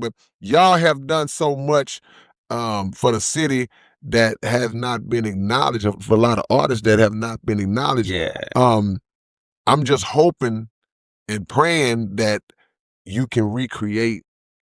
But y'all have done so much for the city that has not been acknowledged, for a lot of artists that have not been acknowledged. Yeah. I'm just hoping and praying that you can recreate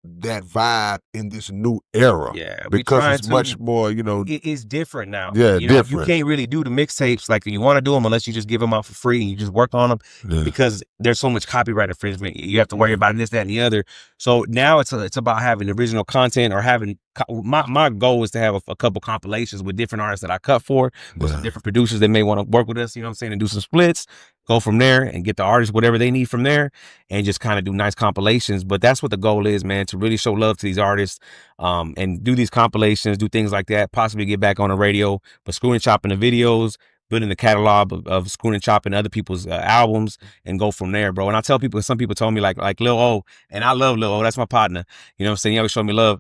that vibe in this new era. Yeah, because it's much more, you know. It's different now. Yeah, you know, different. You can't really do the mixtapes like you want to do them unless you just give them out for free and you just work on them, because there's so much copyright infringement. You have to worry about this, that, and the other. So now it's about having original content, or having my goal is to have a couple compilations with different artists that I cut for, with some different producers that may want to work with us, you know what I'm saying, and do some splits, go from there and get the artists whatever they need from there, and just kind of do nice compilations. But that's what the goal is, man, to really show love to these artists, and do these compilations, do things like that, possibly get back on the radio, but screwing and chopping the videos, building the catalog of screwing and chopping other people's albums, and go from there, bro. And I tell people, some people told me like Lil O, and I love Lil O, that's my partner, you know what I'm saying, he always showed me love.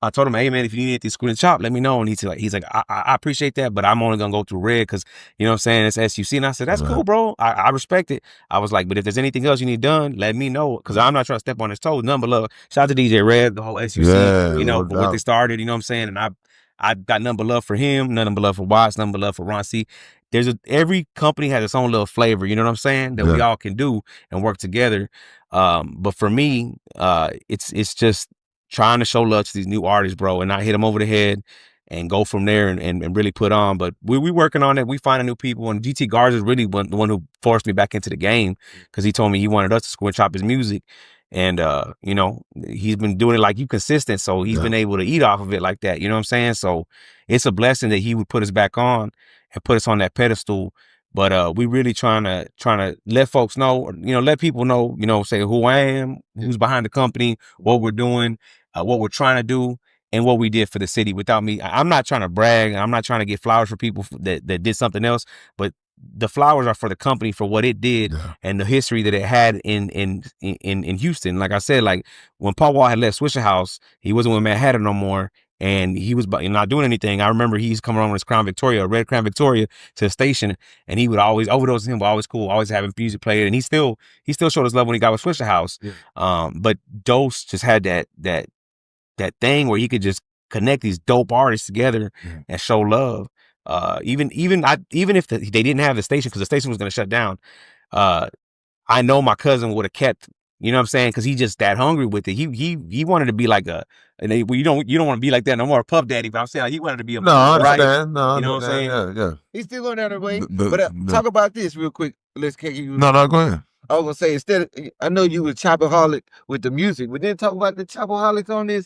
I told him, hey man, if you need anything screwed and chopped, let me know. And he's like, I appreciate that, but I'm only gonna go through Red because, you know what I'm saying, it's SUC. And I said, that's cool, bro. I respect it. I was like, but if there's anything else you need done, let me know, because I'm not trying to step on his toes. None but love. Shout out to DJ Red, the whole SUC, you know, for what they started, you know what I'm saying? And I got nothing but love for him, nothing but love for Watts, nothing but love for Ron C. Every company has its own little flavor, you know what I'm saying, that we all can do and work together. But for me, it's just trying to show love to these new artists, bro, and not hit them over the head, and go from there and really put on. But we working on it. We finding new people, and GT Garza is really the one who forced me back into the game, because he told me he wanted us to screw and chop his music. And, you know, he's been doing it like you consistent. So he's been able to eat off of it like that. You know what I'm saying? So it's a blessing that he would put us back on and put us on that pedestal. But we really trying to let folks know, or, you know, let people know, you know, say who I am, who's behind the company, what we're doing, what we're trying to do, and what we did for the city. Without me, I'm not trying to brag. I'm not trying to get flowers for people that did something else, but the flowers are for the company for what it did and the history that it had in Houston. Like I said, like when Paul Wall had left Swisher House, he wasn't with Manhattan no more, and he was not doing anything. I remember he's coming on with his Crown Victoria, a red Crown Victoria, to the station, and he would always overdose him, but always cool, always having music played, and he still showed us love when he got with Swisher House. But Dose just had that thing where he could just connect these dope artists together and show love. Even if they didn't have the station, because the station was going to shut down, I know my cousin would have kept, you know what I'm saying, because he's just that hungry with it. He wanted to be like you don't want to be like that no more, Puff Daddy, but I'm saying, like, he wanted to be a right. No, you know what I'm saying? Yeah. He's still on that way. But talk about this real quick. Let's get you. No, go ahead. I was gonna say, I know you was chopaholic with the music, but then talk about the chopaholics on this.